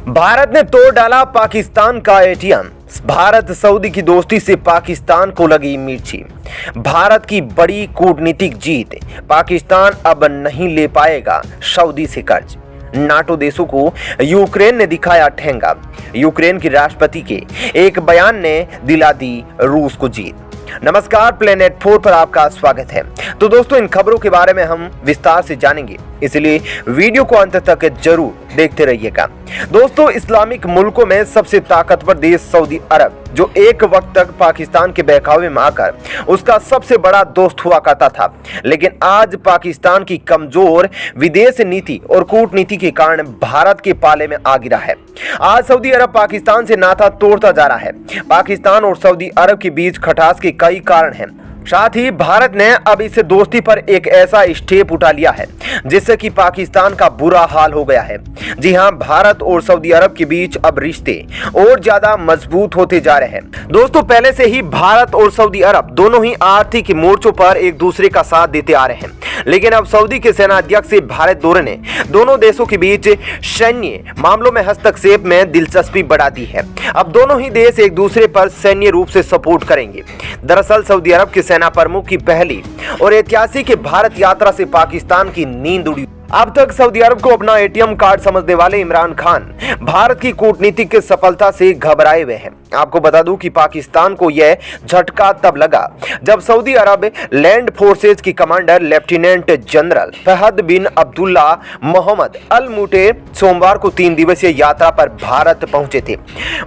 भारत ने तोड़ डाला पाकिस्तान का एटीएम। भारत सऊदी की दोस्ती से पाकिस्तान को लगी मिर्ची। भारत की बड़ी कूटनीतिक जीत। पाकिस्तान अब नहीं ले पाएगा सऊदी से कर्ज। नाटो देशों को यूक्रेन ने दिखाया ठेंगा। यूक्रेन के राष्ट्रपति के एक बयान ने दिला दी रूस को जीत। नमस्कार, प्लेनेट 4 पर आपका स्वागत है। तो दोस्तों, इन खबरों के बारे में हम विस्तार से जानेंगे, इसलिए वीडियो को अंत तक जरूर देखते रहिएगा। दोस्तों, इस्लामिक मुल्कों में सबसे ताकतवर देश सऊदी अरब, जो एक वक्त तक पाकिस्तान के बहकावे में आकर उसका सबसे बड़ा दोस्त हुआ करता था, लेकिन आज पाकिस्तान की कमजोर विदेश नीति और कूटनीति के कारण भारत के पाले में आ गिरा है। आज सऊदी अरब पाकिस्तान से नाता तोड़ता जा रहा है। पाकिस्तान और सऊदी अरब के बीच खटास के कई कारण हैं। साथ ही भारत ने अब इस दोस्ती पर एक ऐसा स्टेप उठा लिया है जिससे कि पाकिस्तान का बुरा हाल हो गया है। जी हां, भारत और सऊदी अरब के बीच अब रिश्ते और ज्यादा मजबूत होते जा रहे हैं। दोस्तों, पहले से ही भारत और सऊदी अरब दोनों ही आर्थिक मोर्चों पर एक दूसरे का साथ देते आ रहे हैं, लेकिन अब सऊदी के सेनाध्यक्ष से भारत दौरे ने दोनों देशों के बीच सैन्य मामलों में हस्तक्षेप में दिलचस्पी बढ़ा दी है। अब दोनों ही देश एक दूसरे पर सैन्य रूप से सपोर्ट करेंगे। दरअसल सऊदी अरब के सेना प्रमुख की पहली और ऐतिहासिक भारत यात्रा से पाकिस्तान की नींद उड़ी। अब तक सऊदी अरब को अपना एटीएम कार्ड समझने वाले इमरान खान भारत की कूटनीतिक सफलता से घबराए हुए हैं। आपको बता दूं कि पाकिस्तान को यह झटका तब लगा जब सऊदी अरब लैंड फोर्सेज की कमांडर लेफ्टिनेंट जनरल फहद बिन अब्दुल्ला मोहम्मद अल मुटेर सोमवार को 3 दिवसीय यात्रा पर भारत पहुंचे थे।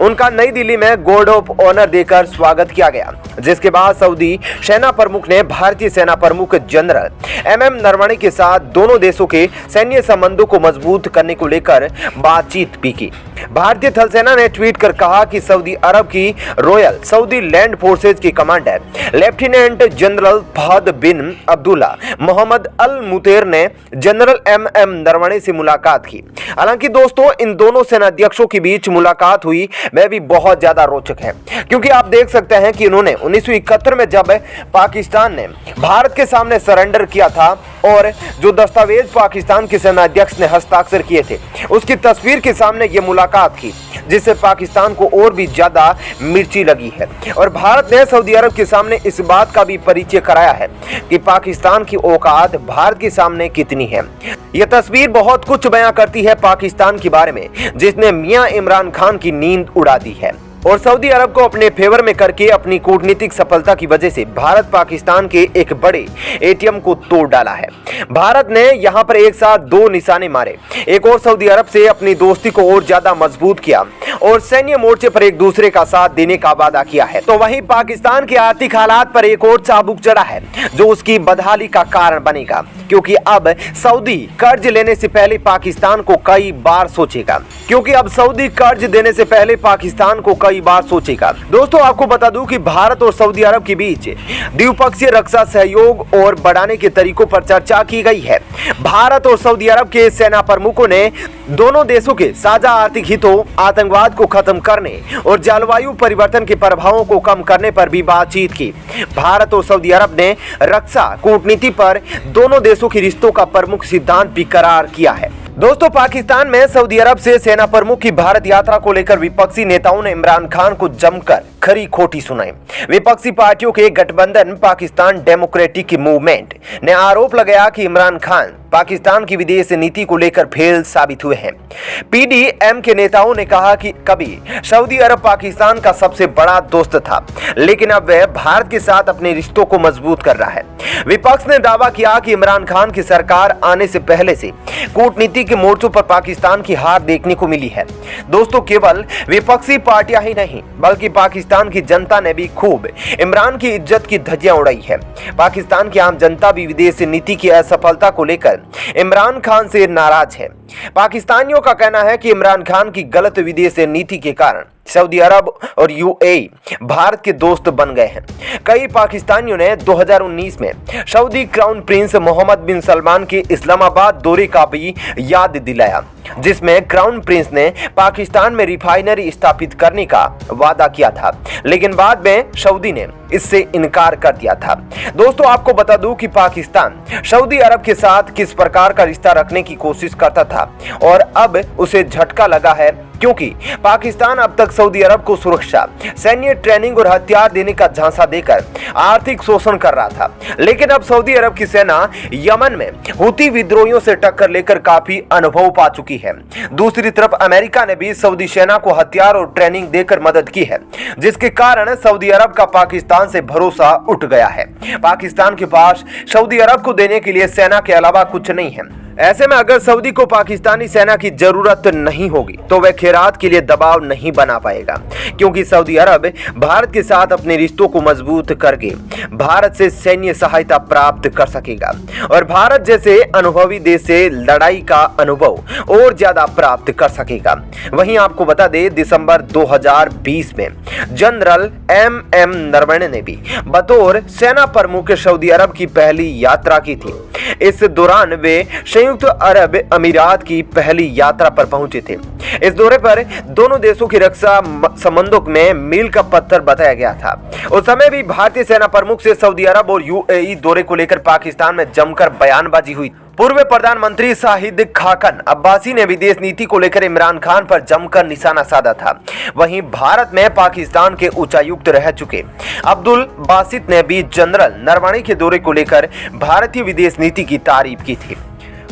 उनका नई दिल्ली में गार्ड ऑफ ऑनर देकर स्वागत किया गया, जिसके बाद सऊदी सेना प्रमुख ने भारतीय सेना प्रमुख जनरल MM नरवणे के साथ दोनों देशों के सैन्य संबंधों को मजबूत करने को लेकर बातचीत भी की। भारतीय थल सेना ने ट्वीट कर कहा कि सऊदी अरब की रॉयल सऊदी लैंड फोर्सेज के कमांडर लेफ्टिनेंट जनरल फहद बिन अब्दुल्ला मोहम्मद अल मुतेर ने जनरल MM नरवणे से मुलाकात की। हालांकि दोस्तों, इन दोनों सेनाध्यक्षों के बीच मुलाकात हुई वह भी बहुत ज्यादा रोचक है, क्योंकि आप देख सकते हैं कि उन्होंने 1971 में जब पाकिस्तान ने भारत के सामने सरेंडर किया था और जो दस्तावेज पाकिस्तान के सेनाध्यक्ष ने हस्ताक्षर किए थे, उसकी तस्वीर के सामने ये मुलाकात की, जिससे पाकिस्तान को और भी ज्यादा मिर्ची लगी है। और भारत ने सऊदी अरब के सामने इस बात का भी परिचय कराया है कि पाकिस्तान की औकात भारत के सामने कितनी है। यह तस्वीर बहुत कुछ बयां करती है पाकिस्तान के बारे में, जिसने मियां इमरान खान की नींद उड़ा दी है। और सऊदी अरब को अपने फेवर में करके अपनी कूटनीतिक सफलता की वजह से भारत पाकिस्तान के एक बड़े एटीएम को तोड़ डाला है। भारत ने यहां पर एक साथ 2 निशाने मारे। एक और सऊदी अरब से अपनी दोस्ती को और ज्यादा मजबूत किया और सैन्य मोर्चे पर एक दूसरे का साथ देने का वादा किया है। तो वहीं पाकिस्तान के आर्थिक हालात पर एक और चाबुक चढ़ा है, जो उसकी बदहाली का कारण बनेगा, क्योंकि अब सऊदी कर्ज लेने से पहले पाकिस्तान को कई बार सोचेगा। दोस्तों, आपको बता दूं कि भारत और सऊदी अरब के बीच द्विपक्षीय रक्षा सहयोग और बढ़ाने के तरीकों पर चर्चा की गई है। भारत और सऊदी अरब के सेना प्रमुखों ने दोनों देशों के साझा आर्थिक हितों, आतंकवाद को खत्म करने और जलवायु परिवर्तन के प्रभावों को कम करने पर भी बातचीत की। भारत और सऊदी अरब ने रक्षा कूटनीति पर दोनों देशों के रिश्तों का प्रमुख सिद्धांत भी करार किया है। दोस्तों, पाकिस्तान में सऊदी अरब से सेना प्रमुख की भारत यात्रा को लेकर विपक्षी नेताओं ने इमरान खान को जमकर खरी खोटी सुनाई। विपक्षी पार्टियों के गठबंधन पाकिस्तान डेमोक्रेटिक मूवमेंट ने आरोप लगाया कि इमरान खान पाकिस्तान की विदेश नीति को लेकर फेल साबित हुए हैं। PDM के नेताओं ने कहा कि कभी सऊदी अरब पाकिस्तान का सबसे बड़ा दोस्त था, लेकिन अब वह भारत के साथ अपने रिश्तों को मजबूत कर रहा है। विपक्ष ने दावा किया कि इमरान खान की सरकार आने से पहले से कूटनीति के मोर्चों पर पाकिस्तान की हार देखने को मिली है। दोस्तों, केवल विपक्षी पार्टियां ही नहीं, बल्कि पाकिस्तान की जनता ने भी खूब इमरान की इज्जत की धज्जियां उड़ाई है। पाकिस्तान की आम जनता भी विदेश नीति की असफलता को लेकर इमरान खान से नाराज है। पाकिस्तानियों का कहना है कि इमरान खान की गलत विदेश नीति के कारण सऊदी अरब और UAE भारत के दोस्त बन गए हैं। कई पाकिस्तानियों ने 2019 में सऊदी क्राउन प्रिंस मोहम्मद बिन सलमान के इस्लामाबाद दौरे का भी याद दिलाया, जिसमें क्राउन प्रिंस ने पाकिस्तान में रिफाइनरी स्थापित करने का वादा किया था, लेकिन बाद में सऊदी ने इससे इनकार कर दिया था। दोस्तों, आपको बता दूं कि पाकिस्तान सऊदी अरब के साथ किस प्रकार का रिश्ता रखने की कोशिश करता था और अब उसे झटका लगा है क्योंकि पाकिस्तान अब तक सऊदी अरब को सुरक्षा, सैन्य ट्रेनिंग और हथियार देने का झांसा देकर आर्थिक शोषण कर रहा था। लेकिन अब सऊदी अरब की सेना यमन में हुती विद्रोहियों से टक्कर लेकर काफी अनुभव पा चुकी है। दूसरी तरफ अमेरिका ने भी सऊदी सेना को हथियार और ट्रेनिंग देकर मदद की है, जिसके कारण सऊदी अरब का पाकिस्तान से भरोसा उठ गया है। पाकिस्तान के पास सऊदी अरब को देने के लिए सेना के अलावा कुछ नहीं है। ऐसे में अगर सऊदी को पाकिस्तानी सेना की जरूरत नहीं होगी तो वह खैरात के लिए दबाव नहीं बना पाएगा, क्योंकि सऊदी अरब भारत के साथ अपने रिश्तों को मजबूत करके भारत से सैन्य सहायता प्राप्त कर सकेगा और भारत जैसे अनुभवी देश से लड़ाई का अनुभव और ज्यादा प्राप्त कर सकेगा। वहीं आपको बता दें, दिसंबर 2020 में जनरल MM नरवणे ने भी बतौर सेना प्रमुख सऊदी अरब की पहली यात्रा की थी। इस दौरान वे संयुक्त अरब अमीरात की पहली यात्रा पर पहुंचे थे। इस दौरे पर दोनों देशों की रक्षा संबंधों में मील का पत्थर बताया गया था। उस समय भी भारतीय सेना प्रमुख से सऊदी अरब और UAE दौरे को लेकर पाकिस्तान में जमकर बयानबाजी हुई। पूर्व प्रधानमंत्री शाहिद खाकन अब्बासी ने विदेश नीति को लेकर इमरान खान पर जमकर निशाना साधा था। वहीं भारत में पाकिस्तान के उच्चायुक्त रह चुके अब्दुल बासित ने भी जनरल नरवणे के दौरे को लेकर भारतीय विदेश नीति की तारीफ की थी।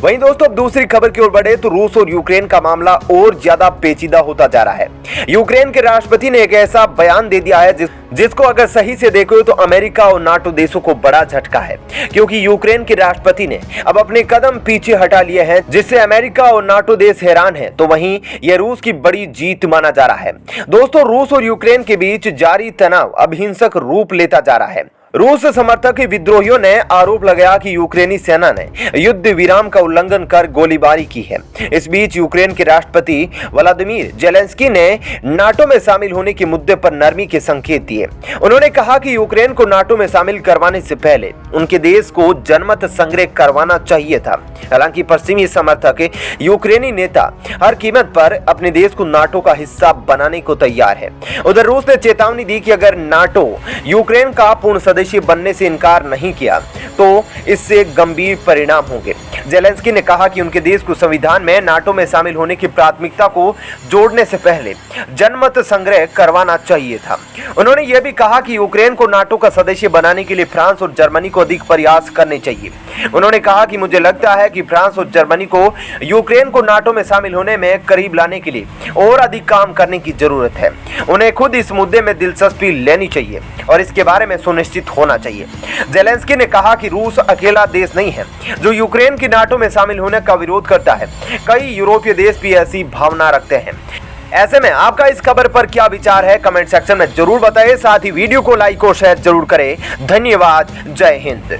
वहीं दोस्तों, अब दूसरी खबर की ओर बढ़े तो रूस और यूक्रेन का मामला और ज्यादा पेचीदा होता जा रहा है। यूक्रेन के राष्ट्रपति ने एक ऐसा बयान दे दिया है जिसको अगर सही से देखो तो अमेरिका और नाटो देशों को बड़ा झटका है, क्योंकि यूक्रेन के राष्ट्रपति ने अब अपने कदम पीछे हटा लिए हैं, जिससे अमेरिका और नाटो देश हैरान है। तो वहीं यह रूस की बड़ी जीत माना जा रहा है। दोस्तों, रूस और यूक्रेन के बीच जारी तनाव अब हिंसक रूप लेता जा रहा है। रूस समर्थक विद्रोहियों ने आरोप लगाया कि यूक्रेनी सेना ने युद्ध विराम का उल्लंघन कर गोलीबारी की है। इस बीच यूक्रेन के राष्ट्रपति व्लादिमीर जेलेंस्की ने नाटो में शामिल होने के मुद्दे पर नरमी के संकेत दिए। उन्होंने कहा कि यूक्रेन को नाटो में शामिल करवाने से पहले उनके देश को जनमत संग्रह करवाना चाहिए था। हालांकि पश्चिमी समर्थक यूक्रेनी नेता हर कीमत पर अपने देश को नाटो का हिस्सा बनाने को तैयार है। उधर रूस ने चेतावनी दी कि अगर नाटो यूक्रेन का पूर्ण सदस्य बनने से इनकार नहीं किया तो इससे गंभीर परिणाम होंगे। जेलेंस्की ने कहा कि उनके देश को संविधान में नाटो में शामिल होने की प्राथमिकता को जोड़ने से पहले जनमत संग्रह करवाना चाहिए था। उन्होंने यह भी कहा कि यूक्रेन को नाटो का सदस्य बनाने के लिए फ्रांस और जर्मनी को अधिक प्रयास करने चाहिए। उन्होंने कहा कि मुझे लगता है कि फ्रांस और जर्मनी को यूक्रेन को नाटो में शामिल होने में करीब लाने के लिए और अधिक काम करने की जरूरत है। उन्हें खुद इस मुद्दे में दिलचस्पी लेनी चाहिए और इसके बारे में सुनिश्चित होना चाहिए। जेलेंस्की ने कहा कि रूस अकेला देश नहीं है जो यूक्रेन की नाटो में शामिल होने का विरोध करता है। कई यूरोपीय देश भी ऐसी भावना रखते हैं। ऐसे में आपका इस खबर पर क्या विचार है, कमेंट सेक्शन में जरूर बताएं। साथ ही वीडियो को लाइक और शेयर जरूर करें। धन्यवाद। जय हिंद।